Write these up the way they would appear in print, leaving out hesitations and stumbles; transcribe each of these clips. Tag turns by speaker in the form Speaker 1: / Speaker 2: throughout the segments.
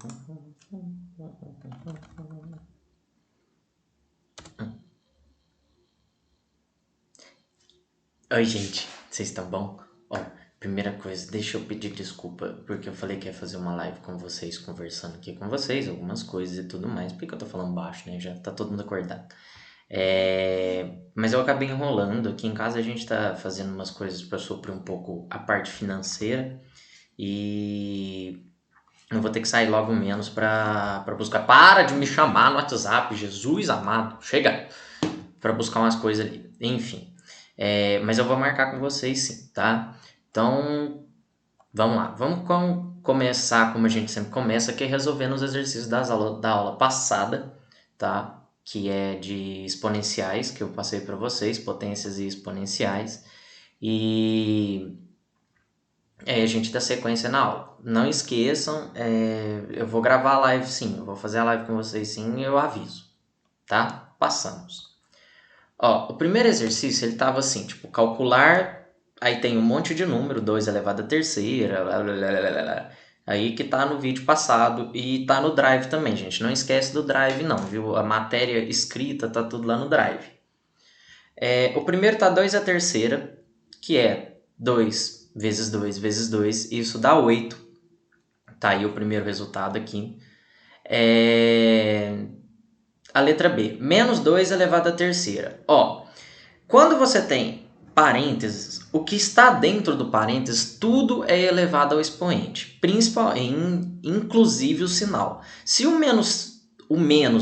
Speaker 1: Oi, gente, vocês estão bom? Ó, primeira coisa, deixa eu pedir desculpa, porque eu falei que ia fazer uma live com vocês, conversando aqui com vocês, algumas coisas e tudo mais. Por que eu tô falando baixo, né? Já tá todo mundo acordado. Mas eu acabei enrolando. Aqui em casa a gente tá fazendo umas coisas para suprir um pouco a parte financeira e eu vou ter que sair logo menos pra buscar. Para de me chamar no WhatsApp, Jesus amado, chega! Pra buscar umas coisas ali. Enfim. Mas eu vou marcar com vocês sim, tá? Então, vamos lá. Vamos começar como a gente sempre começa, que é resolvendo os exercícios da aula passada, tá? Que é de exponenciais, que eu passei para vocês, potências e exponenciais. E a gente dá sequência na aula. Não esqueçam, eu vou gravar a live sim, eu vou fazer a live com vocês sim e eu aviso, tá? Passamos. Ó, o primeiro exercício, ele tava assim, tipo, calcular, aí tem um monte de número, 2 elevado à terceira, blá, blá, blá, blá, blá. Aí que tá no vídeo passado e tá no Drive também, gente. Não esquece do Drive não, viu? A matéria escrita tá tudo lá no Drive. O primeiro tá 2 à terceira, que é 2 vezes 2 vezes 2, isso dá 8. Tá aí o primeiro resultado aqui. A letra B, menos 2 elevado à terceira. Ó, quando você tem parênteses, o que está dentro do parênteses, tudo é elevado ao expoente, inclusive o sinal. Se o menos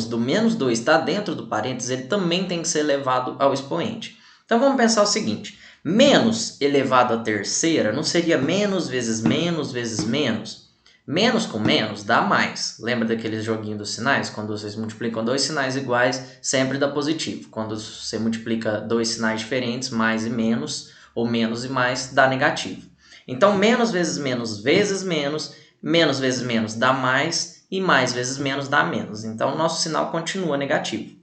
Speaker 1: do menos 2 está dentro do parênteses, ele também tem que ser elevado ao expoente. Então vamos pensar o seguinte, menos elevado à terceira não seria menos vezes menos vezes menos? Menos com menos dá mais. Lembra daquele joguinho dos sinais? Quando vocês multiplicam dois sinais iguais, sempre dá positivo. Quando você multiplica dois sinais diferentes, mais e menos, ou menos e mais, dá negativo. Então, menos vezes menos vezes menos vezes menos dá mais, e mais vezes menos dá menos. Então, o nosso sinal continua negativo.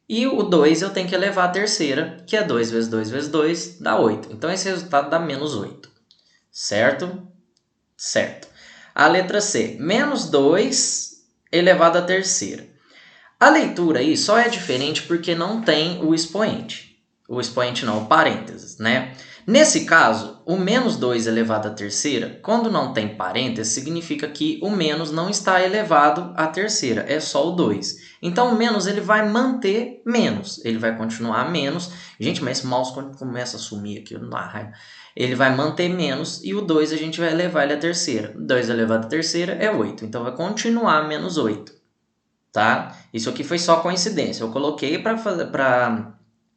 Speaker 1: E o 2 eu tenho que elevar a terceira, que é 2 vezes 2 vezes 2, dá 8. Então, esse resultado dá menos 8. Certo? Certo. A letra C, menos 2 elevado à terceira. A leitura aí só é diferente porque não tem o expoente. O expoente não, o parênteses, né? Nesse caso, o menos 2 elevado à terceira, quando não tem parênteses, significa que o menos não está elevado à terceira, é só o 2. Então, o menos ele vai manter menos, ele vai continuar menos. Gente, mas esse mouse quando começa a sumir aqui, não dá raiva. Ele vai manter menos e o 2 a gente vai elevar ele à terceira. 2 elevado à terceira é 8, então vai continuar menos 8. Tá? Isso aqui foi só coincidência. Eu coloquei para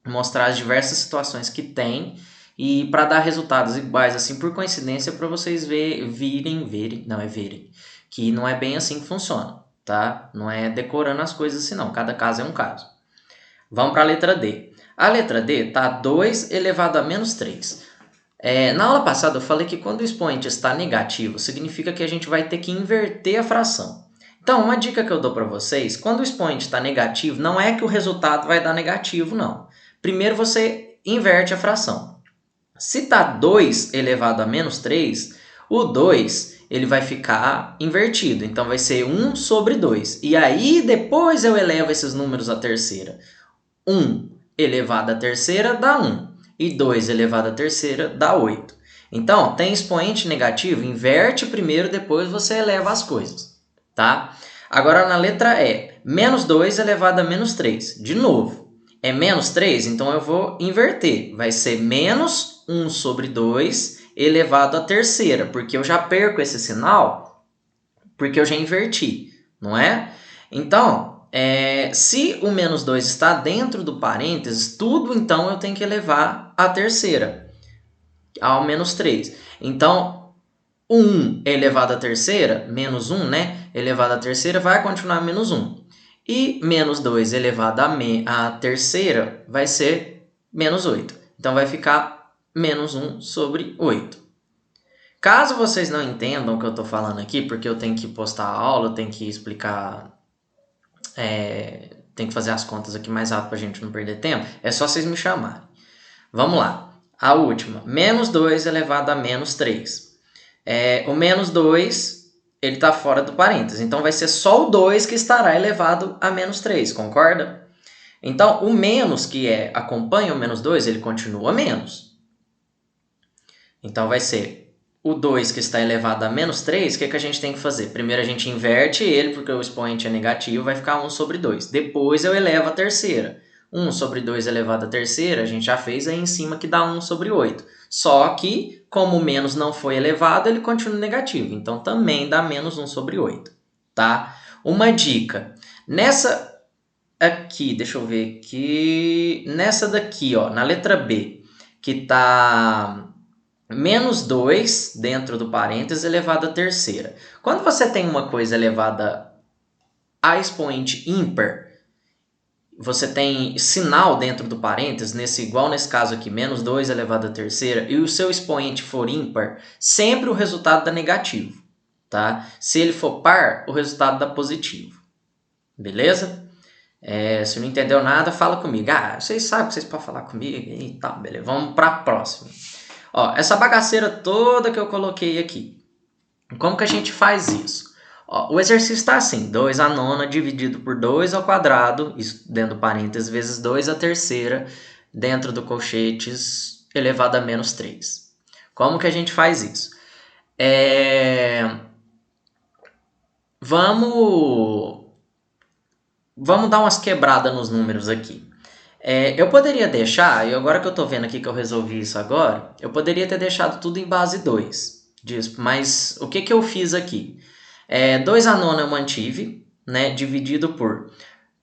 Speaker 1: mostrar as diversas situações que tem e para dar resultados iguais assim por coincidência para vocês verem, que não é bem assim que funciona, tá? Não é decorando as coisas assim não, cada caso é um caso. Vamos para a letra D. A letra D tá 2 elevado a menos 3. Na aula passada eu falei que quando o expoente está negativo, significa que a gente vai ter que inverter a fração. Então, uma dica que eu dou para vocês, quando o expoente está negativo, não é que o resultado vai dar negativo, não. Primeiro você inverte a fração. Se está 2 elevado a menos 3, o 2 ele vai ficar invertido, então vai ser 1 sobre 2. E aí depois eu elevo esses números à terceira. 1 elevado à terceira dá 1, e 2 elevado à terceira dá 8. Então, tem expoente negativo, inverte primeiro, depois você eleva as coisas. Tá? Agora na letra E, menos 2 elevado a menos 3. De novo, é menos 3, então eu vou inverter. Vai ser menos 1 sobre 2 elevado à terceira, porque eu já perco esse sinal, porque eu já inverti, não é? Então, se o menos 2 está dentro do parênteses, tudo então eu tenho que elevar à terceira, ao menos 3. Então, 1 elevado à terceira, menos 1, né? Elevado à terceira vai continuar menos 1. E menos 2 elevado à terceira vai ser menos 8. Então, vai ficar menos 1 sobre 8. Caso vocês não entendam o que eu estou falando aqui, porque eu tenho que postar a aula, eu tenho que explicar, tenho que fazer as contas aqui mais rápido para a gente não perder tempo, é só vocês me chamarem. Vamos lá. A última, menos 2 elevado a menos 3. O menos 2 ele está fora do parênteses. Então, vai ser só o 2 que estará elevado a menos 3, concorda? Então, o menos que acompanha o menos 2, ele continua menos. Então, vai ser o 2 que está elevado a menos 3, o que a gente tem que fazer? Primeiro a gente inverte ele, porque o expoente é negativo, vai ficar 1 sobre 2. Depois eu elevo a terceira. 1 sobre 2 elevado à terceira, a gente já fez aí em cima que dá 1 sobre 8. Só que, como o menos não foi elevado, ele continua negativo. Então, também dá menos 1 sobre 8. Tá? Uma dica. Nessa aqui, deixa eu ver aqui. Nessa daqui, ó, na letra B, que tá menos 2 dentro do parênteses elevado à terceira. Quando você tem uma coisa elevada a expoente ímpar, você tem sinal dentro do parênteses, igual nesse caso aqui, menos 2 elevado à terceira, e o seu expoente for ímpar, sempre o resultado dá negativo. Tá? Se ele for par, o resultado dá positivo. Beleza? Se não entendeu nada, fala comigo. Vocês sabem que vocês podem falar comigo e tal, beleza. Vamos para a próxima. Ó, essa bagaceira toda que eu coloquei aqui. Como que a gente faz isso? Ó, o exercício está assim, 2 a nona dividido por 2 ao quadrado, isso dentro do parênteses, vezes 2 a terceira, dentro do colchetes, elevado a menos 3. Como que a gente faz isso? Vamos dar umas quebradas nos números aqui. Eu poderia deixar, e agora que eu estou vendo aqui que eu resolvi isso agora, eu poderia ter deixado tudo em base 2 disso, mas o que eu fiz aqui? 2 a nona eu mantive, né, dividido por...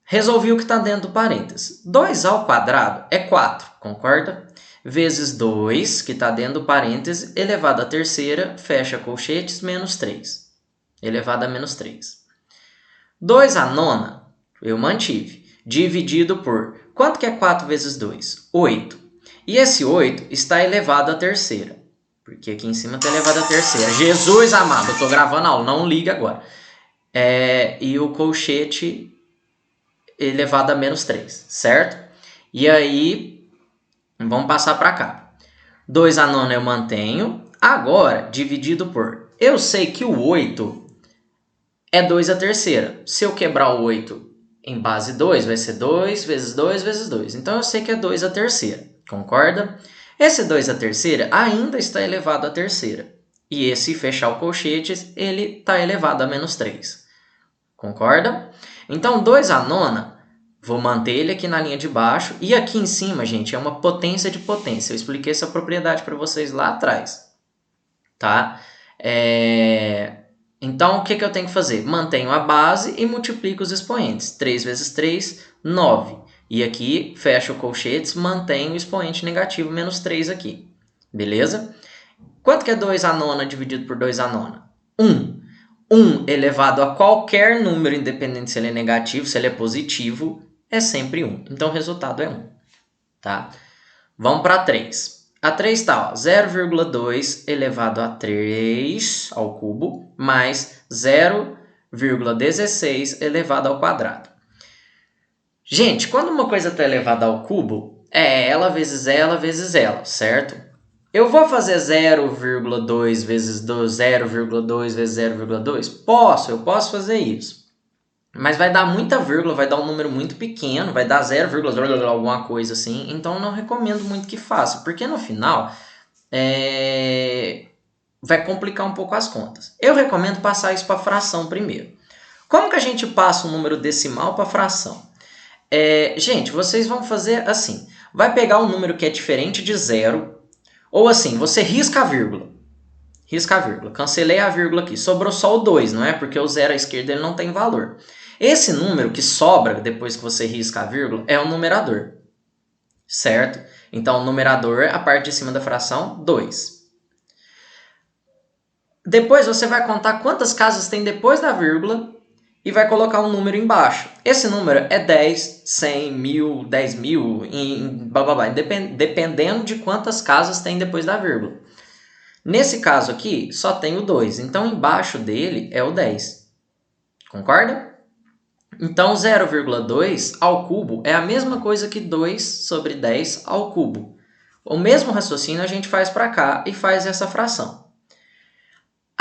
Speaker 1: Resolvi o que está dentro do parênteses. 2 ao quadrado é 4, concorda? Vezes 2, que está dentro do parênteses, elevado à terceira, fecha colchetes, menos 3. Elevado a menos 3. 2 a nona eu mantive, dividido por... Quanto que é 4 vezes 2? 8. E esse 8 está elevado à terceira. Porque aqui em cima está elevado à terceira. Jesus amado, eu estou gravando a aula, não liga agora. E o colchete elevado a menos 3, certo? E aí, vamos passar para cá. 2 a nona eu mantenho. Agora, dividido por... Eu sei que o 8 é 2 a terceira. Se eu quebrar o 8 em base 2, vai ser 2 vezes 2 vezes 2. Então, eu sei que é 2 a terceira. Concorda? Esse 2 a terceira ainda está elevado à terceira. E esse fechar o colchete, ele está elevado a menos 3. Concorda? Então, 2 a nona, vou manter ele aqui na linha de baixo. E aqui em cima, gente, é uma potência de potência. Eu expliquei essa propriedade para vocês lá atrás. Tá? Então, o que eu tenho que fazer? Mantenho a base e multiplico os expoentes. 3 vezes 3, 9. E aqui, fecho o colchetes, mantenho o expoente negativo, menos 3 aqui. Beleza? Quanto que é 2 a nona dividido por 2 a nona? 1. 1 elevado a qualquer número, independente se ele é negativo, se ele é positivo, é sempre 1. Então, o resultado é 1. Tá? Vamos para 3. A 3 está 0,2 elevado a 3 ao cubo, mais 0,16 elevado ao quadrado. Gente, quando uma coisa está elevada ao cubo, é ela vezes ela, certo? Eu vou fazer 0,2 vezes 0,2 vezes 0,2? Eu posso fazer isso. Mas vai dar muita vírgula, vai dar um número muito pequeno, vai dar 0,0 alguma coisa assim. Então, eu não recomendo muito que faça, porque no final vai complicar um pouco as contas. Eu recomendo passar isso para fração primeiro. Como que a gente passa um número decimal para fração? Gente, vocês vão fazer assim. Vai pegar um número que é diferente de 0, ou assim, você risca a vírgula. Risca a vírgula. Cancelei a vírgula aqui. Sobrou só o 2, não é? Porque o 0 à esquerda ele não tem valor. Esse número que sobra depois que você risca a vírgula é o numerador. Certo? Então, o numerador, a parte de cima da fração, 2. Depois você vai contar quantas casas tem depois da vírgula e vai colocar um número embaixo. Esse número é 10, 100, 1000, 10 mil, dependendo de quantas casas tem depois da vírgula. Nesse caso aqui, só tem o 2. Então, embaixo dele é o 10. Concorda? Então, 0,2 ao cubo é a mesma coisa que 2 sobre 10 ao cubo. O mesmo raciocínio a gente faz para cá e faz essa fração.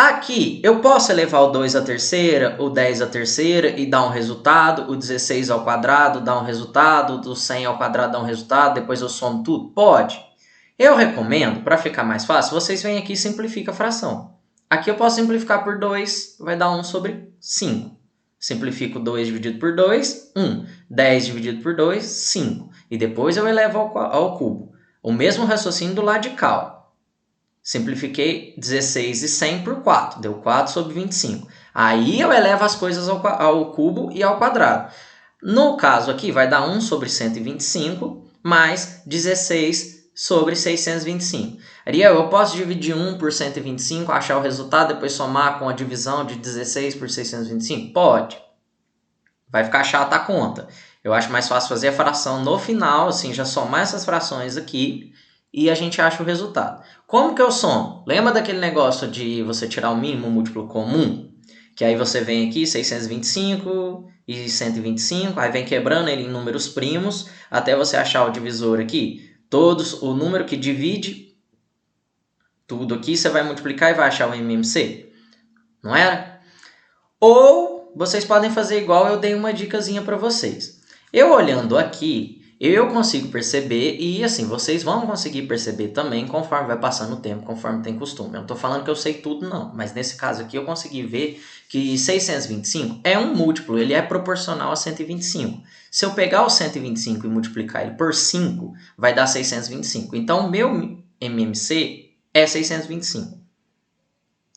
Speaker 1: Aqui, eu posso elevar o 2 à terceira, o 10 à terceira e dar um resultado, o 16 ao quadrado dá um resultado, o 100 ao quadrado dá um resultado, depois eu somo tudo? Pode. Eu recomendo, para ficar mais fácil, vocês vêm aqui e simplificam a fração. Aqui eu posso simplificar por 2, vai dar 1 sobre 5. Simplifico 2 dividido por 2, 1. 10 dividido por 2, 5. E depois eu elevo ao cubo. O mesmo raciocínio do lado de cá. Simplifiquei 16 e 100 por 4, deu 4 sobre 25. Aí eu elevo as coisas ao cubo e ao quadrado. No caso aqui, vai dar 1 sobre 125 mais 16 sobre 625. Ariel, eu posso dividir 1 por 125, achar o resultado, depois somar com a divisão de 16 por 625? Pode. Vai ficar chata a conta. Eu acho mais fácil fazer a fração no final, assim, já somar essas frações aqui e a gente acha o resultado. Como que eu somo? Lembra daquele negócio de você tirar o mínimo múltiplo comum? Que aí você vem aqui, 625 e 125, aí vem quebrando ele em números primos, até você achar o divisor aqui. O número que divide tudo aqui, você vai multiplicar e vai achar o MMC. Não era? Ou vocês podem fazer igual eu dei uma dicasinha para vocês. Eu olhando aqui, eu consigo perceber, e assim, vocês vão conseguir perceber também conforme vai passando o tempo, conforme tem costume. Eu não estou falando que eu sei tudo, não. Mas nesse caso aqui, eu consegui ver que 625 é um múltiplo, ele é proporcional a 125. Se eu pegar o 125 e multiplicar ele por 5, vai dar 625. Então, o meu MMC é 625.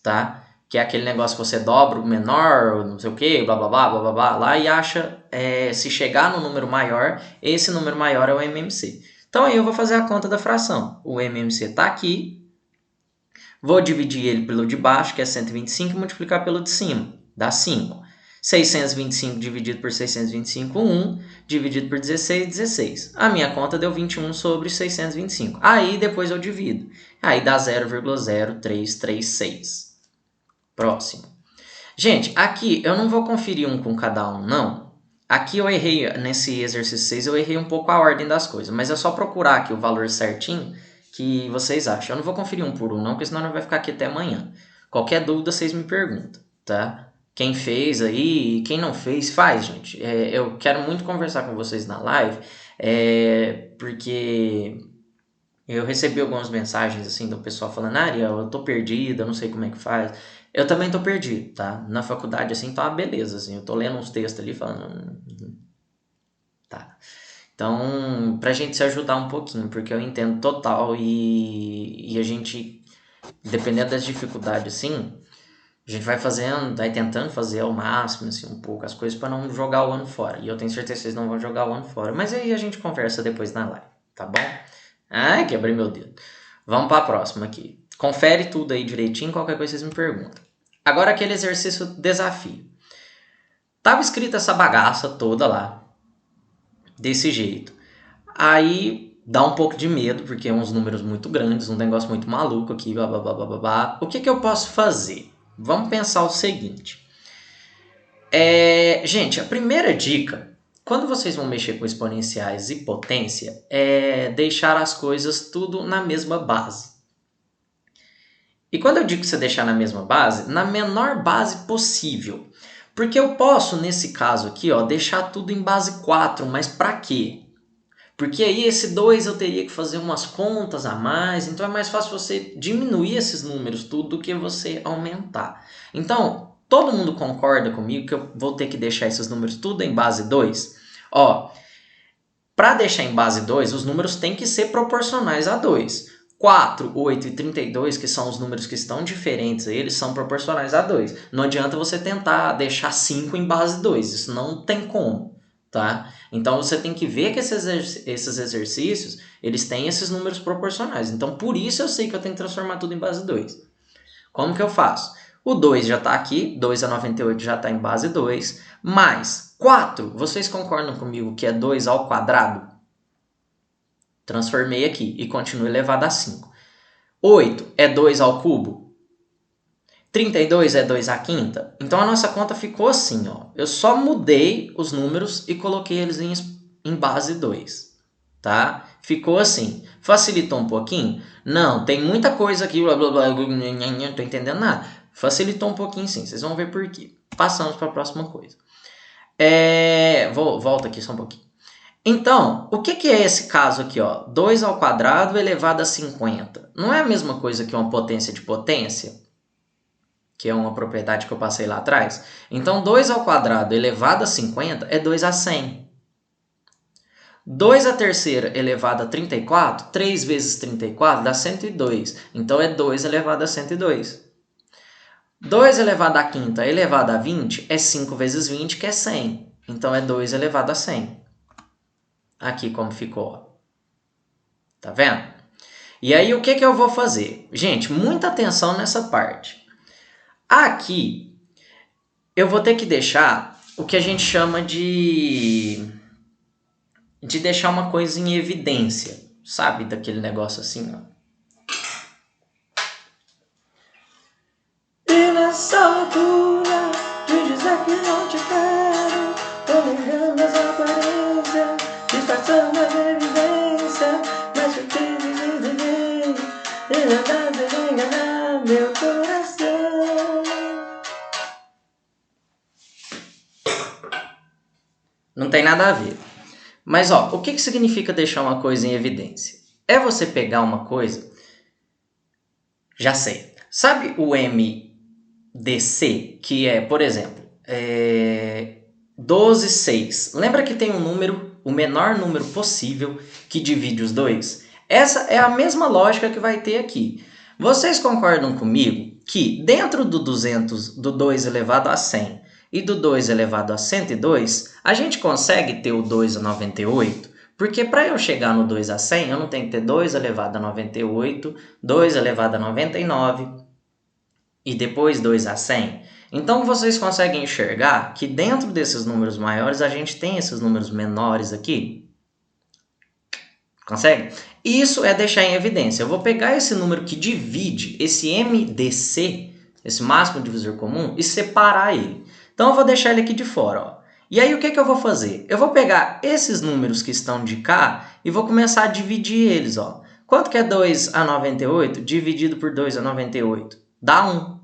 Speaker 1: Tá? Que é aquele negócio que você dobra o menor, não sei o que, blá blá blá blá blá blá, lá e acha, se chegar no número maior, esse número maior é o MMC. Então aí eu vou fazer a conta da fração. O MMC está aqui, vou dividir ele pelo de baixo, que é 125, e multiplicar pelo de cima, dá 5. 625 dividido por 625, 1, dividido por 16, 16. A minha conta deu 21 sobre 625. Aí depois eu divido. Aí dá 0,0336. Próximo. Gente, aqui eu não vou conferir um com cada um, não. Aqui eu errei, nesse exercício 6, eu errei um pouco a ordem das coisas. Mas é só procurar aqui o valor certinho que vocês acham. Eu não vou conferir um por um, não, porque senão não vai ficar aqui até amanhã. Qualquer dúvida, vocês me perguntam, tá? Quem fez aí, quem não fez, faz, gente. Eu quero muito conversar com vocês na live, porque eu recebi algumas mensagens assim do pessoal falando, Ariel, eu tô perdido, eu não sei como é que faz. Eu também tô perdido, tá? Na faculdade, assim, tá uma beleza, assim. Eu tô lendo uns textos ali falando... Tá. Então, pra gente se ajudar um pouquinho, porque eu entendo total e a gente, dependendo das dificuldades, assim, a gente vai fazendo, vai tentando fazer ao máximo, assim, um pouco as coisas pra não jogar o ano fora. E eu tenho certeza que vocês não vão jogar o ano fora. Mas aí a gente conversa depois na live, tá bom? Ai, quebrei meu dedo. Vamos pra próxima aqui. Confere tudo aí direitinho, qualquer coisa vocês me perguntam. Agora aquele exercício desafio. Tava escrita essa bagaça toda lá, desse jeito. Aí dá um pouco de medo, porque é uns números muito grandes, um negócio muito maluco aqui, blá blá blá blá blá blá. O que eu posso fazer? Vamos pensar o seguinte. Gente, a primeira dica, quando vocês vão mexer com exponenciais e potência, é deixar as coisas tudo na mesma base. E quando eu digo que você deixar na mesma base, na menor base possível. Porque eu posso, nesse caso aqui, ó, deixar tudo em base 4, mas para quê? Porque aí esse 2 eu teria que fazer umas contas a mais, então é mais fácil você diminuir esses números tudo do que você aumentar. Então, todo mundo concorda comigo que eu vou ter que deixar esses números tudo em base 2? Ó, para deixar em base 2, os números têm que ser proporcionais a 2. 4, 8 e 32, que são os números que estão diferentes, eles são proporcionais a 2. Não adianta você tentar deixar 5 em base 2, isso não tem como, tá? Então você tem que ver que esses exercícios, eles têm esses números proporcionais. Então por isso eu sei que eu tenho que transformar tudo em base 2. Como que eu faço? O 2 já está aqui, 2 a 98 já está em base 2, mais 4, vocês concordam comigo que é 2 ao quadrado? Transformei aqui e continuo elevado a 5. 8 é 2 ao cubo. 32 é 2 à quinta. Então a nossa conta ficou assim, ó. Eu só mudei os números e coloquei eles em base 2. Tá? Ficou assim. Facilitou um pouquinho? Não, tem muita coisa aqui, blá blá blá, não tô entendendo nada. Facilitou um pouquinho sim, vocês vão ver por quê. Passamos para a próxima coisa. Volta aqui só um pouquinho. Então, o que é esse caso aqui? 2 ao quadrado elevado a 50. Não é a mesma coisa que uma potência de potência? Que é uma propriedade que eu passei lá atrás. Então, 2 ao quadrado elevado a 50 é 2 a 100. 2 à terceira elevado a 34, 3 vezes 34 dá 102. Então, é 2 elevado a 102. 2 elevado à quinta elevado a 20 é 5 vezes 20, que é 100. Então, é 2 elevado a 100. Aqui como ficou. Tá vendo? E aí, o que eu vou fazer? Gente, muita atenção nessa parte. Aqui, eu vou ter que deixar o que a gente chama de deixar uma coisa em evidência. Sabe? Daquele negócio assim, ó. E nessa altura de dizer que não te quero, tô negando as aparências, disfarçando a evidência, mas eu te desenganei, e nada de enganar meu coração. Não tem nada a ver. Mas, o que significa deixar uma coisa em evidência? É você pegar uma coisa... Já sei. Sabe o MDC, que é, por exemplo, 12, 6. Lembra que tem um número, o menor número possível, que divide os dois? Essa é a mesma lógica que vai ter aqui. Vocês concordam comigo que dentro do 200, do 2 elevado a 100 e do 2 elevado a 102, a gente consegue ter o 2 a 98? Porque para eu chegar no 2 a 100, eu não tenho que ter 2 elevado a 98, 2 elevado a 99 e depois 2 a 100. Então, vocês conseguem enxergar que dentro desses números maiores, a gente tem esses números menores aqui? Consegue? Isso é deixar em evidência. Eu vou pegar esse número que divide, esse MDC, esse máximo divisor comum, e separar ele. Então, eu vou deixar ele aqui de fora. E aí, o que eu vou fazer? Eu vou pegar esses números que estão de cá e vou começar a dividir eles. Quanto que é 2 a 98 dividido por 2 a 98? Dá 1.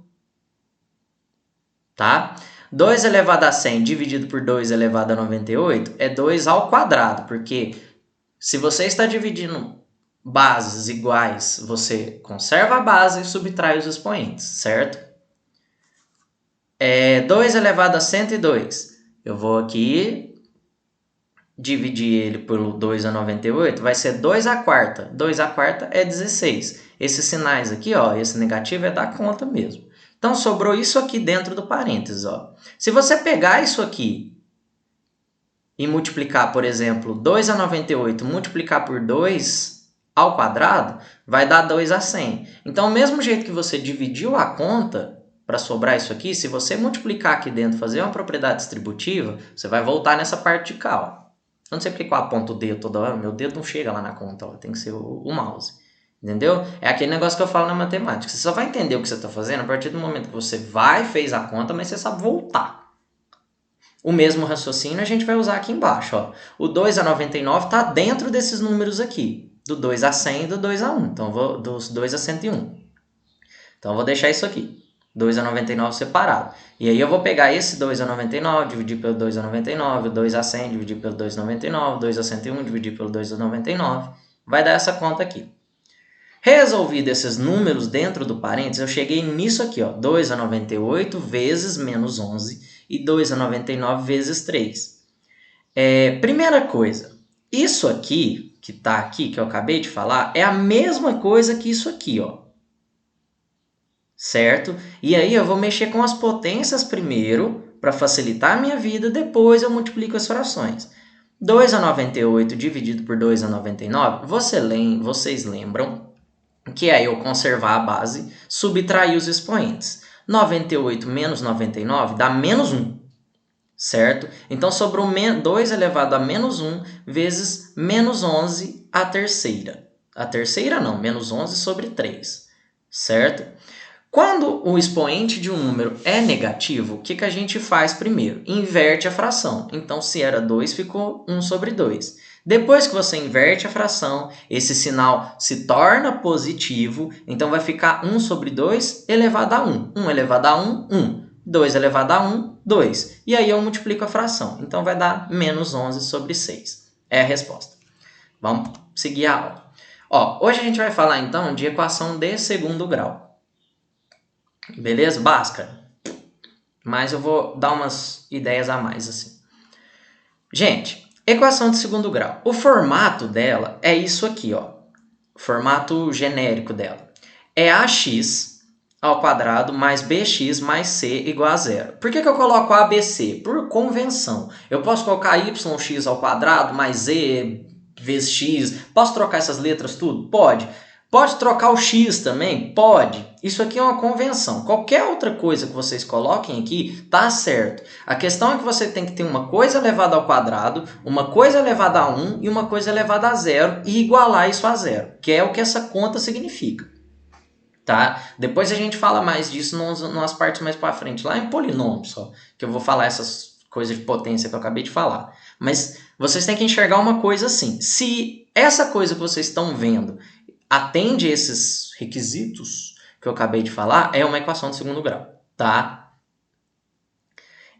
Speaker 1: Tá? 2 elevado a 100 dividido por 2 elevado a 98 é 2 ao quadrado, porque se você está dividindo bases iguais, você conserva a base e subtrai os expoentes, certo? 2 elevado a 102. Eu vou aqui dividir ele pelo 2 a 98, vai ser 2 à quarta. 2 à quarta é 16. Esses sinais aqui, esse negativo é da conta mesmo. Então, sobrou isso aqui dentro do parênteses. Se você pegar isso aqui e multiplicar, por exemplo, 2 a 98, multiplicar por 2 ao quadrado, vai dar 2 a 100. Então, do mesmo jeito que você dividiu a conta para sobrar isso aqui, se você multiplicar aqui dentro, fazer uma propriedade distributiva, você vai voltar nessa parte de cá. Eu não sei porque eu aponto o dedo toda hora, meu dedo não chega lá na conta, tem que ser o mouse. Entendeu? É aquele negócio que eu falo na matemática. Você só vai entender o que você está fazendo a partir do momento que você fez a conta, mas você sabe voltar. O mesmo raciocínio a gente vai usar aqui embaixo. O 2 a 99 está dentro desses números aqui. Do 2 a 100 e do 2 a 1. Então, dos 2 a 101. Então, eu vou deixar isso aqui. 2 a 99 separado. E aí eu vou pegar esse 2 a 99, dividir pelo 2 a 99, 2 a 100, dividir pelo 2 a 99, 2 a 101, dividir pelo 2 a 99. Vai dar essa conta aqui. Resolvido esses números dentro do parênteses, eu cheguei nisso aqui, 2 a 98 vezes menos 11 e 2 a 99 vezes 3. Primeira coisa, isso aqui, que está aqui, que eu acabei de falar, é a mesma coisa que isso aqui, certo? E aí eu vou mexer com as potências primeiro, para facilitar a minha vida, depois eu multiplico as frações. 2 a 98 dividido por 2 a 99, vocês lembram que é eu conservar a base, subtrair os expoentes. 98 menos 99 dá menos 1, certo? Então, sobrou 2 elevado a menos 1 vezes menos 11 a terceira. A terceira não, menos 11 sobre 3, certo? Quando o expoente de um número é negativo, o que a gente faz primeiro? Inverte a fração. Então, se era 2, ficou 1 sobre 2. Depois que você inverte a fração, esse sinal se torna positivo, então vai ficar 1 sobre 2 elevado a 1. 1 elevado a 1, 1. 2 elevado a 1, 2. E aí eu multiplico a fração. Então vai dar menos 11 sobre 6. É a resposta. Vamos seguir a aula. Ó, hoje a gente vai falar então de equação de segundo grau. Beleza? Básica. Mas eu vou dar umas ideias a mais assim. Gente, equação de segundo grau. O formato dela é isso aqui, ó. O formato genérico dela. É ax ao quadrado mais bx mais c igual a zero. Por que eu coloco ABC? Por convenção. Eu posso colocar yx ao quadrado mais z vezes x. Posso trocar essas letras tudo? Pode. Pode trocar o x também? Pode. Isso aqui é uma convenção. Qualquer outra coisa que vocês coloquem aqui, tá certo. A questão é que você tem que ter uma coisa elevada ao quadrado, uma coisa elevada a 1 e uma coisa elevada a zero e igualar isso a zero, que é o que essa conta significa. Tá? Depois a gente fala mais disso nas partes mais para frente, lá em polinômio só, que eu vou falar essas coisas de potência que eu acabei de falar. Mas vocês têm que enxergar uma coisa assim. Se essa coisa que vocês estão vendo atende esses requisitos que eu acabei de falar, é uma equação de segundo grau, tá?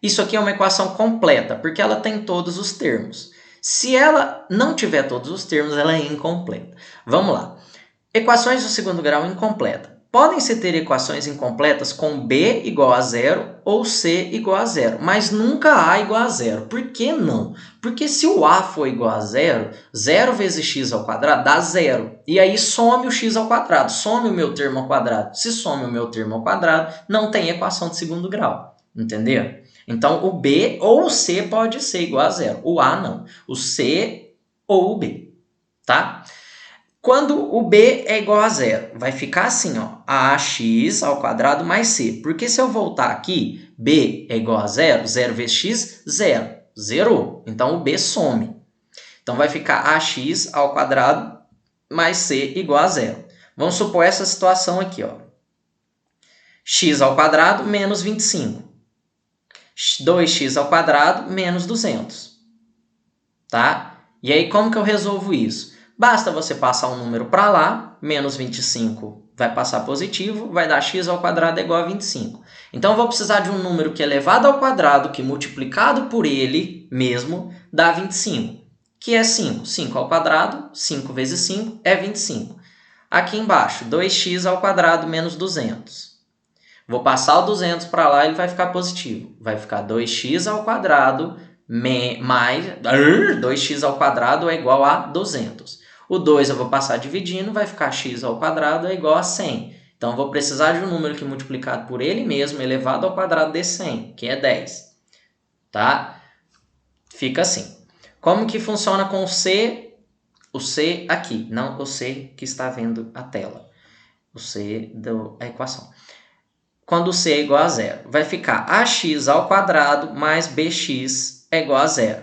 Speaker 1: Isso aqui é uma equação completa, porque ela tem todos os termos. Se ela não tiver todos os termos, ela é incompleta. Vamos lá. Equações do segundo grau incompleta. Podem-se ter equações incompletas com b igual a zero ou c igual a zero, mas nunca a igual a zero. Por que não? Porque se o a for igual a zero, 0 vezes x ao quadrado dá zero. E aí some o x ao quadrado, some o meu termo ao quadrado. Se some o meu termo ao quadrado, não tem equação de segundo grau. Entendeu? Então, o b ou o c pode ser igual a zero. O a não. O c ou o b. Tá? Quando o b é igual a zero, vai ficar assim, ó, ax ao quadrado mais c. Porque se eu voltar aqui, b é igual a zero, 0 vezes x, zero. Zerou. Então, o b some. Então, vai ficar ax ao quadrado mais c igual a zero. Vamos supor essa situação aqui, ó. X ao quadrado menos 25. 2x ao quadrado menos 200. Tá? E aí, como que eu resolvo isso? Basta você passar um número para lá, menos 25 vai passar positivo, vai dar x ao quadrado é igual a 25. Então, eu vou precisar de um número que é elevado ao quadrado, que multiplicado por ele mesmo, dá 25, que é 5. 5 ao quadrado, 5 vezes 5 é 25. Aqui embaixo, 2x ao quadrado menos 200. Vou passar o 200 para lá e ele vai ficar positivo. Vai ficar 2x ao quadrado mais 2x ao quadrado é igual a 200. O 2 eu vou passar dividindo, vai ficar x ao quadrado é igual a 100. Então, eu vou precisar de um número que multiplicado por ele mesmo, elevado ao quadrado de 100, que é 10. Tá? Fica assim. Como que funciona com o C? O C aqui, não o C que está vendo a tela. O C da equação. Quando c é igual a zero, vai ficar ax ao quadrado mais bx é igual a zero.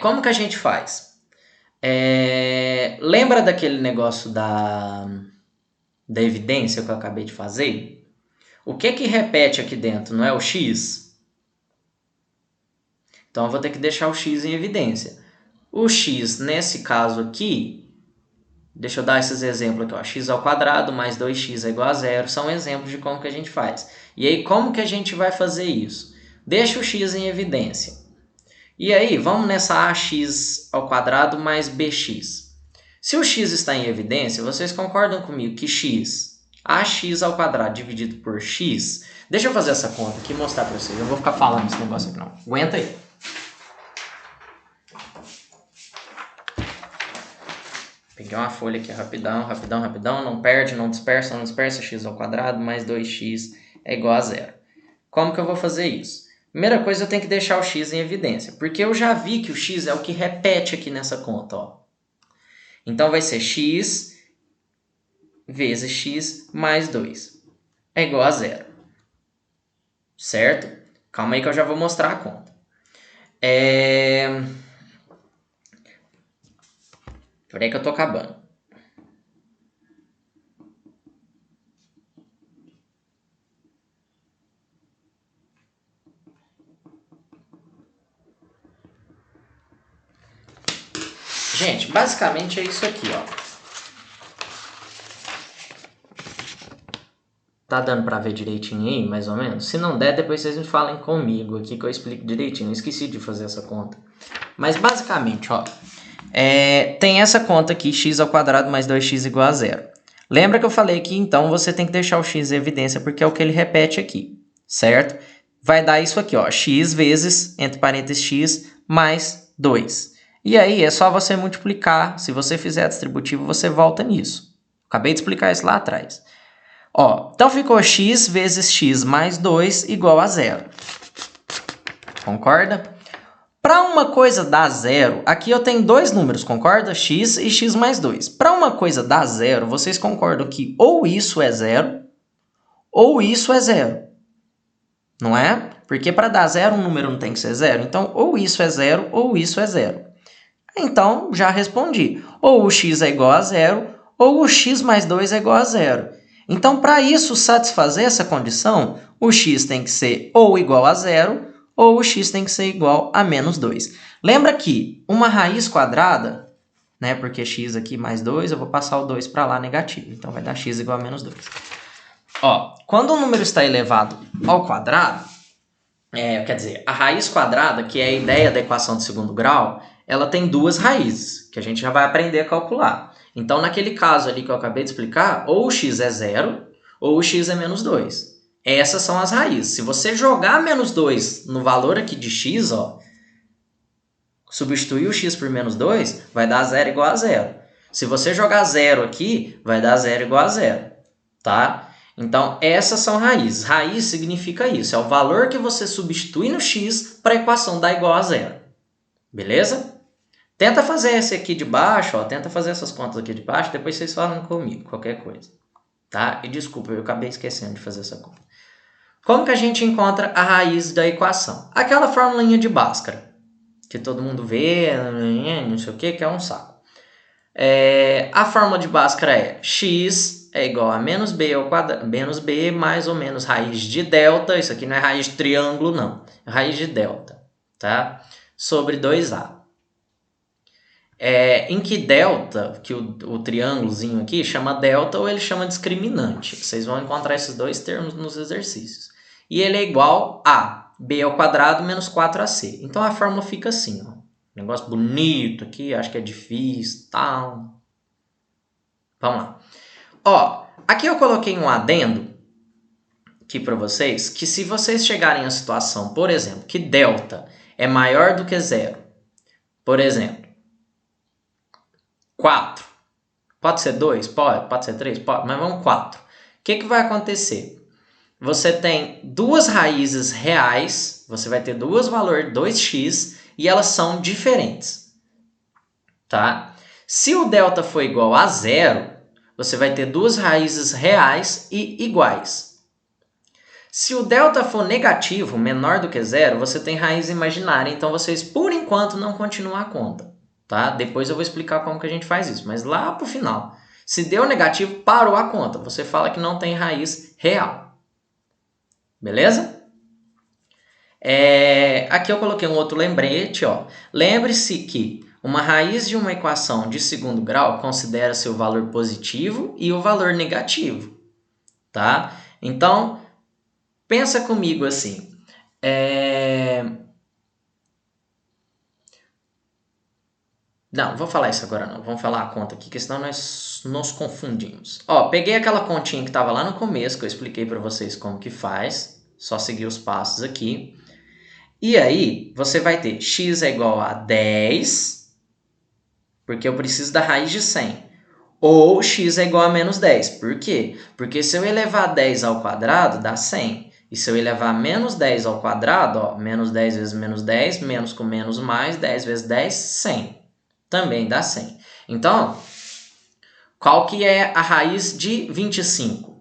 Speaker 1: Como que a gente faz? Lembra daquele negócio da evidência que eu acabei de fazer? O que que repete aqui dentro? Não é o x? Então, eu vou ter que deixar o x em evidência. O x, nesse caso aqui, deixa eu dar esses exemplos aqui, ó. X ao quadrado mais 2x é igual a zero. São exemplos de como que a gente faz. E aí, como que a gente vai fazer isso? Deixa o x em evidência. E aí, vamos nessa ax ao quadrado mais bx. Se o x está em evidência, vocês concordam comigo que ax ao quadrado dividido por x... Deixa eu fazer essa conta aqui e mostrar para vocês. Eu vou ficar falando esse negócio aqui não. Aguenta aí. Peguei uma folha aqui rapidão, rapidão, rapidão. Não perde, não dispersa, não dispersa. X ao quadrado mais 2x é igual a zero. Como que eu vou fazer isso? Primeira coisa, eu tenho que deixar o x em evidência. Porque eu já vi que o x é o que repete aqui nessa conta. Ó. Então, vai ser x vezes x mais 2 é igual a zero. Certo? Calma aí que eu já vou mostrar a conta. Peraí que eu tô acabando. Gente, basicamente é isso aqui, ó. Tá dando pra ver direitinho aí, mais ou menos? Se não der, depois vocês me falem comigo aqui que eu explico direitinho. Eu esqueci de fazer essa conta. Mas basicamente, ó, tem essa conta aqui, x² mais 2x igual a 0. Lembra que eu falei que então você tem que deixar o x em evidência porque é o que ele repete aqui, certo? Vai dar isso aqui, ó, x vezes, entre parênteses, x mais 2. E aí é só você multiplicar. Se você fizer distributivo, você volta nisso. Acabei de explicar isso lá atrás. Ó, então ficou x vezes x mais 2 igual a 0. Concorda? Para uma coisa dar zero, aqui eu tenho dois números, concorda? X e x mais 2. Para uma coisa dar zero, vocês concordam que ou isso é zero, ou isso é zero. Não é? Porque para dar zero, um número não tem que ser zero. Então, ou isso é zero, ou isso é zero. Então, já respondi. Ou o x é igual a zero, ou o x mais 2 é igual a zero. Então, para isso satisfazer essa condição, o x tem que ser ou igual a zero, ou o x tem que ser igual a menos 2. Lembra que uma raiz quadrada, né, porque x aqui mais 2, eu vou passar o 2 para lá negativo. Então, vai dar x igual a menos 2. Ó, quando o número está elevado ao quadrado, quer dizer, a raiz quadrada, que é a ideia da equação de segundo grau, ela tem duas raízes, que a gente já vai aprender a calcular. Então, naquele caso ali que eu acabei de explicar, ou o x é zero, ou o x é menos 2. Essas são as raízes. Se você jogar menos 2 no valor aqui de x, ó, substituir o x por menos 2, vai dar 0 igual a 0. Se você jogar 0 aqui, vai dar 0 igual a 0. Tá? Então, essas são raízes. Raiz significa isso. É o valor que você substitui no x para a equação dar igual a 0. Beleza? Tenta fazer esse aqui de baixo, ó. Tenta fazer essas contas aqui de baixo, depois vocês falam comigo, qualquer coisa. Tá? E desculpa, eu acabei esquecendo de fazer essa conta. Como que a gente encontra a raiz da equação? Aquela formulinha de Bhaskara, que todo mundo vê, não sei o que é um saco. A fórmula de Bhaskara é x é igual a menos b ao quadrado, menos b mais ou menos raiz de delta, isso aqui não é raiz de triângulo não, é raiz de delta, tá? Sobre 2a. Em que delta, que o triângulozinho aqui chama delta ou ele chama discriminante. Vocês vão encontrar esses dois termos nos exercícios. E ele é igual a b ao quadrado menos 4ac. Então a fórmula fica assim, ó. Negócio bonito aqui, acho que é difícil, tal. Vamos lá. Ó, aqui eu coloquei um adendo aqui para vocês, que se vocês chegarem à situação, por exemplo, que delta é maior do que zero, por exemplo, 4, pode ser 2? Pode ser 3? Pode, mas vamos 4. O que vai acontecer? Você tem duas raízes reais, você vai ter duas valores, 2x, e elas são diferentes, tá? Se o delta for igual a zero, você vai ter duas raízes reais e iguais. Se o delta for negativo, menor do que zero, você tem raiz imaginária, então vocês, por enquanto, não continuam a conta, tá? Depois eu vou explicar como que a gente faz isso, mas lá pro final. Se deu negativo, parou a conta, você fala que não tem raiz real. Beleza? Aqui eu coloquei um outro lembrete, ó. Lembre-se que uma raiz de uma equação de segundo grau considera seu valor positivo e o valor negativo, tá? Então, pensa comigo assim. Não, vou falar isso agora não. Vamos falar a conta aqui, que senão nós nos confundimos. Ó, peguei aquela continha que estava lá no começo, que eu expliquei para vocês como que faz. Só seguir os passos aqui. E aí, você vai ter x é igual a 10, porque eu preciso da raiz de 100. Ou x é igual a menos 10. Por quê? Porque se eu elevar 10 ao quadrado, dá 100. E se eu elevar menos 10 ao quadrado, ó, menos 10 vezes menos 10, menos com menos mais, 10 vezes 10, 100. Também dá 100. Então, qual que é a raiz de 25?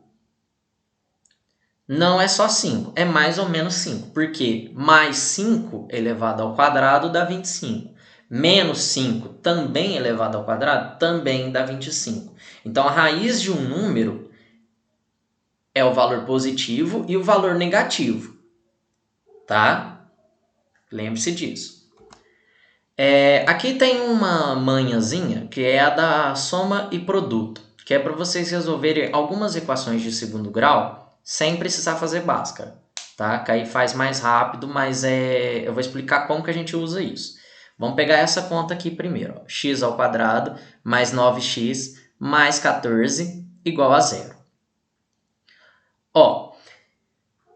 Speaker 1: Não é só 5, é mais ou menos 5. Porque mais 5 elevado ao quadrado dá 25. Menos 5 também elevado ao quadrado também dá 25. Então, a raiz de um número é o valor positivo e o valor negativo. Tá? Lembre-se disso. Aqui tem uma manhãzinha que é a da soma e produto, que é para vocês resolverem algumas equações de segundo grau sem precisar fazer Bhaskara, tá? Que aí faz mais rápido, mas eu vou explicar como que a gente usa isso. Vamos pegar essa conta aqui primeiro, ó. X ao quadrado mais 9x mais 14 igual a zero. Ó,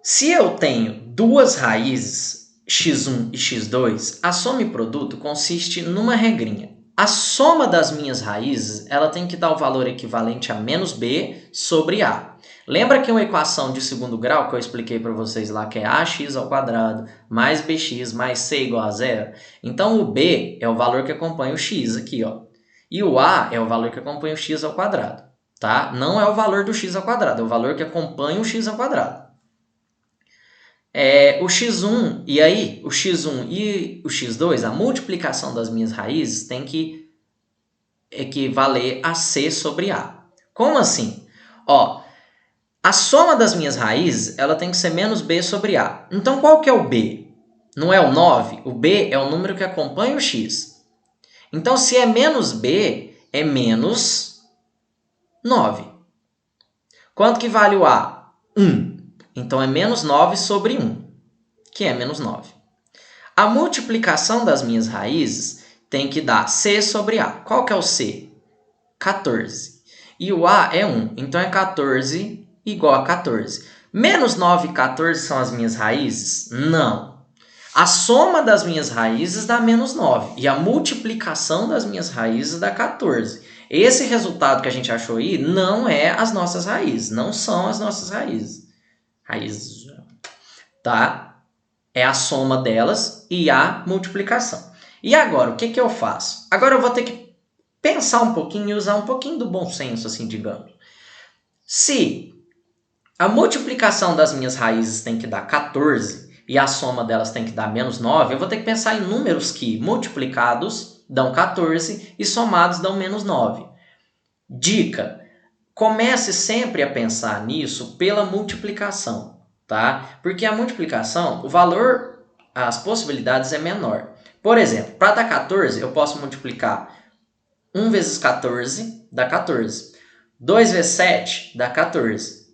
Speaker 1: se eu tenho duas raízes, x1 e x2, a soma e produto consiste numa regrinha. A soma das minhas raízes ela tem que dar o valor equivalente a menos b sobre a. Lembra que uma equação de segundo grau que eu expliquei para vocês lá, que é ax ao quadrado mais bx mais c igual a zero? Então, o b é o valor que acompanha o x aqui, ó. E o a é o valor que acompanha o x ao quadrado, tá? Não é o valor do x ao quadrado, é o valor que acompanha o x ao quadrado. O x1, e aí o x1 e o x2, a multiplicação das minhas raízes tem que equivaler a c sobre a. Como assim? Ó, a soma das minhas raízes ela tem que ser menos b sobre a. Então, qual que é o b? Não é o 9? O b é o número que acompanha o x. Então, se é menos b, é menos 9. Quanto que vale o a? 1. Então, é menos 9 sobre 1, que é menos 9. A multiplicação das minhas raízes tem que dar c sobre a. Qual que é o c? 14. E o a é 1, então é 14 igual a 14. Menos 9 e 14 são as minhas raízes? Não. A soma das minhas raízes dá menos 9 e a multiplicação das minhas raízes dá 14. Esse resultado que a gente achou aí não é as nossas raízes, não são as nossas raízes. Tá? É a soma delas e a multiplicação. E agora, o que eu faço? Agora eu vou ter que pensar um pouquinho e usar um pouquinho do bom senso, assim, digamos. Se a multiplicação das minhas raízes tem que dar 14 e a soma delas tem que dar menos 9, eu vou ter que pensar em números que multiplicados dão 14 e somados dão menos 9. Dica: comece sempre a pensar nisso pela multiplicação, tá? Porque a multiplicação, o valor, as possibilidades é menor. Por exemplo, para dar 14, eu posso multiplicar 1 vezes 14 dá 14. 2 vezes 7 dá 14.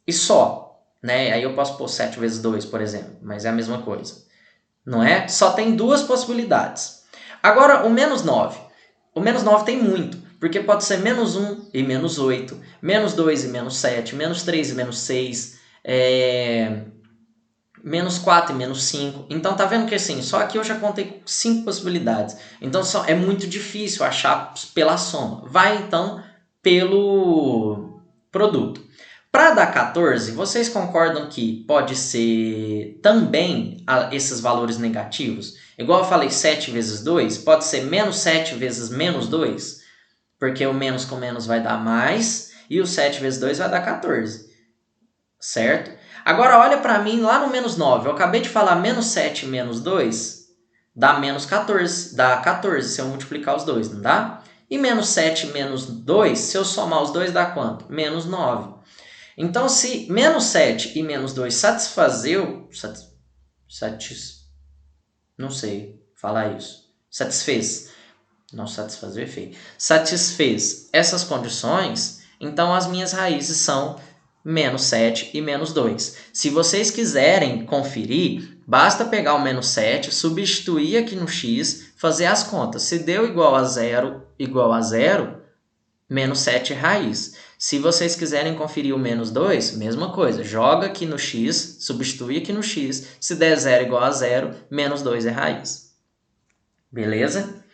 Speaker 1: E só, né? Aí eu posso pôr 7 vezes 2, por exemplo, mas é a mesma coisa. Não é? Só tem duas possibilidades. Agora, o menos 9. O menos 9 tem muito, porque pode ser menos 1 e menos 8, menos 2 e menos 7, menos 3 e menos 6, menos 4 e menos 5. Então, tá vendo que assim, só aqui eu já contei 5 possibilidades. Então, é muito difícil achar pela soma. Vai, então, pelo produto. Para dar 14, vocês concordam que pode ser também esses valores negativos? Igual eu falei, 7 vezes 2, pode ser menos 7 vezes menos 2, porque o menos com menos vai dar mais, e o 7 vezes 2 vai dar 14, certo? Agora olha para mim lá no menos 9, eu acabei de falar menos 7 menos 2, dá menos 14, dá 14 se eu multiplicar os dois, não dá? E menos 7 menos 2, se eu somar os dois dá quanto? Menos 9. Então, se menos 7 e menos 2 não sei falar isso. Satisfez. Não satisfazer é feio. Satisfez essas condições, então as minhas raízes são menos 7 e menos 2. Se vocês quiserem conferir, basta pegar o menos 7, substituir aqui no x, fazer as contas. Se deu igual a zero, menos 7 é raiz. Se vocês quiserem conferir o menos 2, mesma coisa. Joga aqui no x, substitui aqui no x. Se der 0 igual a 0, menos 2 é raiz. Beleza?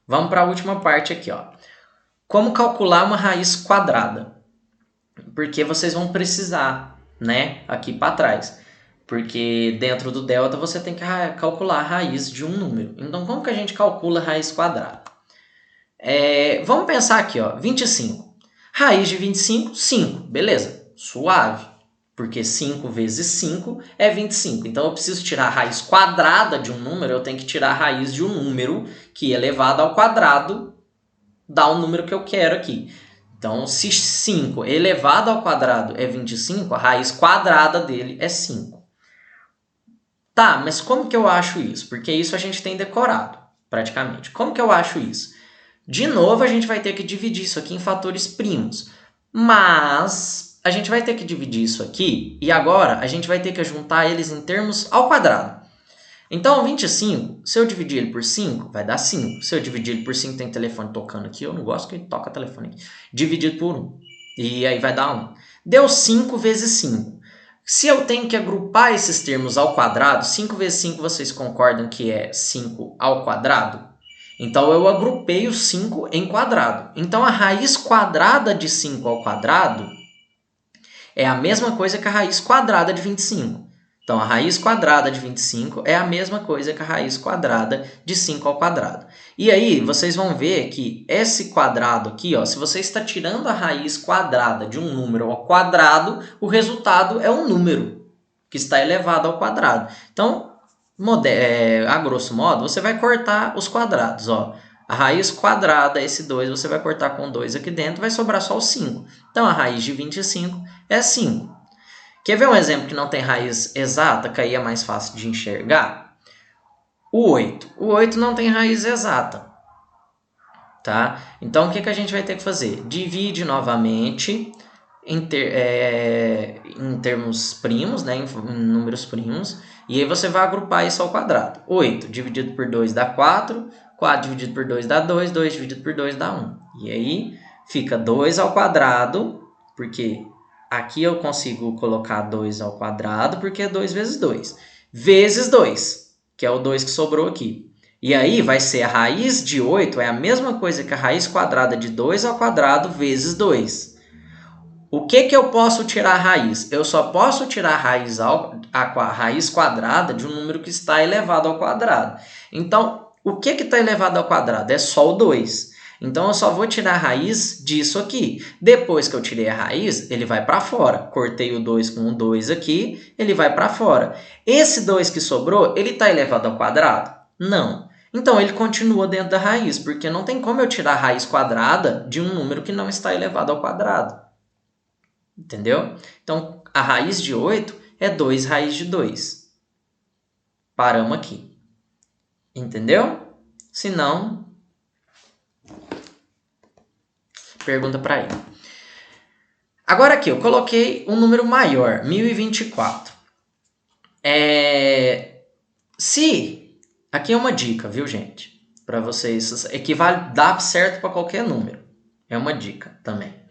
Speaker 1: Vamos para a última parte aqui, ó. Como calcular uma raiz quadrada? Porque vocês vão precisar, né? Aqui para trás. Porque dentro do delta você tem que calcular a raiz de um número. Então, como que a gente calcula a raiz quadrada? Vamos pensar aqui, ó, 25. Raiz de 25, 5. Beleza, suave. Porque 5 vezes 5 é 25. Então, eu preciso tirar a raiz quadrada de um número, eu tenho que tirar a raiz de um número que elevado ao quadrado dá o número que eu quero aqui. Então, se 5 elevado ao quadrado é 25, a raiz quadrada dele é 5. Tá, mas como que eu acho isso? Porque isso a gente tem decorado. praticamente. Como que eu acho isso? De novo, a gente vai ter que dividir isso aqui em fatores primos. Mas a gente vai ter que dividir isso aqui e agora a gente vai ter que juntar eles em termos ao quadrado. Então, 25, se eu dividir ele por 5, vai dar 5. Se eu dividir ele por 5, tem telefone tocando aqui. Eu não gosto que ele toca telefone aqui. Dividido por 1. E aí vai dar 1. Deu 5 vezes 5. Se eu tenho que agrupar esses termos ao quadrado, 5 vezes 5 vocês concordam que é 5 ao quadrado? Então, eu agrupei o 5 em quadrado. Então, a raiz quadrada de 5 ao quadrado é a mesma coisa que a raiz quadrada de 25. Então, a raiz quadrada de 25 é a mesma coisa que a raiz quadrada de 5 ao quadrado. E aí, vocês vão ver que esse quadrado aqui, ó, se você está tirando a raiz quadrada de um número ao quadrado, o resultado é um número que está elevado ao quadrado. Então, a grosso modo, você vai cortar os quadrados. Ó. A raiz quadrada, esse 2, você vai cortar com 2 aqui dentro, vai sobrar só o 5. Então, a raiz de 25 é 5. Quer ver um exemplo que não tem raiz exata, que aí é mais fácil de enxergar? O 8. O 8 não tem raiz exata. Tá? Então, o que a gente vai ter que fazer? Divide novamente em termos primos, né? em números primos, e aí você vai agrupar isso ao quadrado. 8 dividido por 2 dá 4, 4 dividido por 2 dá 2, 2 dividido por 2 dá 1. E aí fica 2 ao quadrado, porque aqui eu consigo colocar 2 ao quadrado, porque é 2 vezes 2. Vezes 2, que é o 2 que sobrou aqui. E aí vai ser a raiz de 8, é a mesma coisa que a raiz quadrada de 2 ao quadrado vezes 2. O que eu posso tirar a raiz? Eu só posso tirar a raiz quadrada de um número que está elevado ao quadrado. Então, o que está elevado ao quadrado? É só o 2. Então, eu só vou tirar a raiz disso aqui. Depois que eu tirei a raiz, ele vai para fora. Cortei o 2 com o 2 aqui, ele vai para fora. Esse 2 que sobrou, ele está elevado ao quadrado? Não. Então, ele continua dentro da raiz, porque não tem como eu tirar a raiz quadrada de um número que não está elevado ao quadrado. Entendeu? Então, a raiz de 8 é 2 raiz de 2. Paramos aqui. Entendeu? Se não, pergunta para ele. Agora aqui, eu coloquei um número maior, 1024. Aqui é uma dica, viu, gente? Para vocês, dá certo para qualquer número. É uma dica também.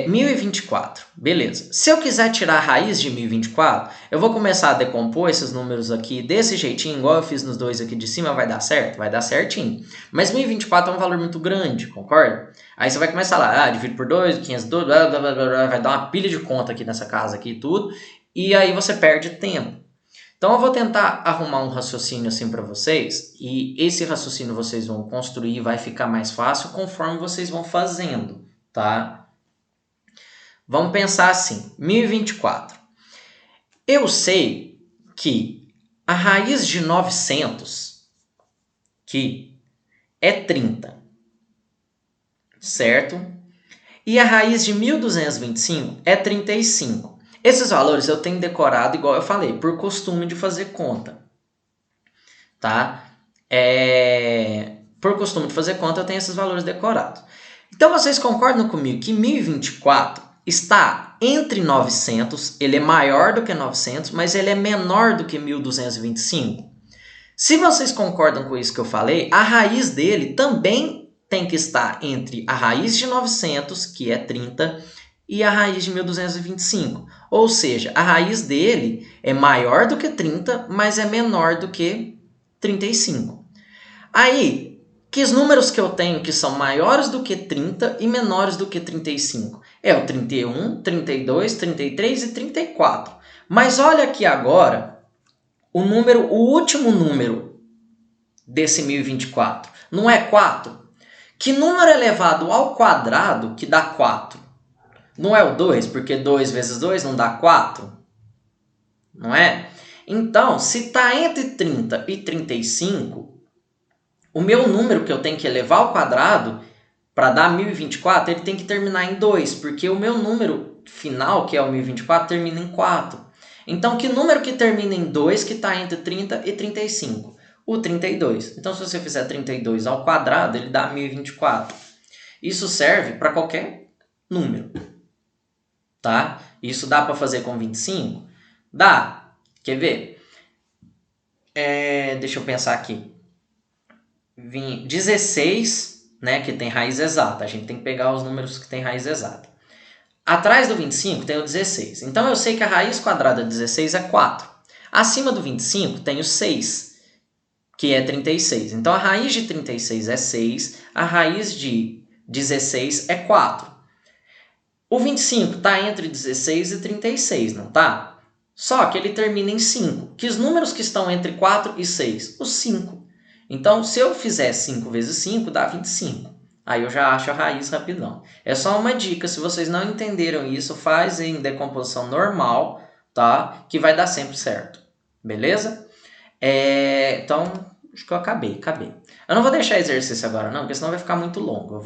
Speaker 1: 1024, beleza. Se eu quiser tirar a raiz de 1024, eu vou começar a decompor esses números aqui desse jeitinho, igual eu fiz nos dois aqui de cima, vai dar certo? Vai dar certinho. Mas 1024 é um valor muito grande, concorda? Aí você vai começar lá, divide por 2, 512, blá, blá, blá, blá, vai dar uma pilha de conta aqui nessa casa aqui e tudo, e aí você perde tempo. Então eu vou tentar arrumar um raciocínio assim para vocês, e esse raciocínio vocês vão construir, vai ficar mais fácil conforme vocês vão fazendo, tá? Vamos pensar assim, 1024. Eu sei que a raiz de 900, que é 30, certo? E a raiz de 1225 é 35. Esses valores eu tenho decorado, igual eu falei, por costume de fazer conta, tá? Por costume de fazer conta, eu tenho esses valores decorados. Então, vocês concordam comigo que 1024 está entre 900, ele é maior do que 900, mas ele é menor do que 1225? Se vocês concordam com isso que eu falei, a raiz dele também tem que estar entre a raiz de 900, que é 30, e a raiz de 1225. Ou seja, a raiz dele é maior do que 30, mas é menor do que 35. Aí, que os números que eu tenho que são maiores do que 30 e menores do que 35? É o 31, 32, 33 e 34. Mas olha aqui agora o último número desse 1024. Não é 4? Que número elevado ao quadrado que dá 4? Não é o 2, porque 2 vezes 2 não dá 4? Não é? Então, se está entre 30 e 35... o meu número que eu tenho que elevar ao quadrado para dar 1024, ele tem que terminar em 2, porque o meu número final, que é o 1024, termina em 4. Então, que número que termina em 2 que está entre 30 e 35? o 32. Então, se você fizer 32 ao quadrado, ele dá 1024. Isso serve para qualquer número, tá? Isso dá para fazer com 25? Dá. Quer ver? Deixa eu pensar aqui. 16, né, que tem raiz exata. A gente tem que pegar os números que tem raiz exata. Atrás do 25 tem o 16. Então, eu sei que a raiz quadrada de 16 é 4. Acima do 25 tem o 6, que é 36. Então, a raiz de 36 é 6, a raiz de 16 é 4. O 25 está entre 16 e 36, não tá? Só que ele termina em 5. Que os números que estão entre 4 e 6? Os 5. Então, se eu fizer 5 vezes 5, dá 25. Aí eu já acho a raiz rapidão. É só uma dica, se vocês não entenderam isso, faz em decomposição normal, tá? Que vai dar sempre certo. Beleza? Então, acho que eu acabei. Eu não vou deixar exercício agora não, porque senão vai ficar muito longo.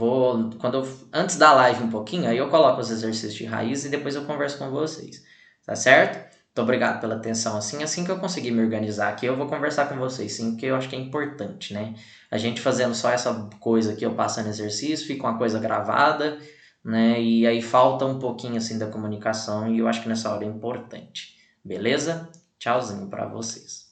Speaker 1: Antes da live um pouquinho, aí eu coloco os exercícios de raiz e depois eu converso com vocês. Tá certo? Muito obrigado pela atenção. Assim que eu conseguir me organizar aqui, eu vou conversar com vocês, sim, porque eu acho que é importante, né? A gente fazendo só essa coisa aqui, eu passando exercício, fica uma coisa gravada, né? E aí falta um pouquinho, assim, da comunicação e eu acho que nessa hora é importante. Beleza? Tchauzinho pra vocês.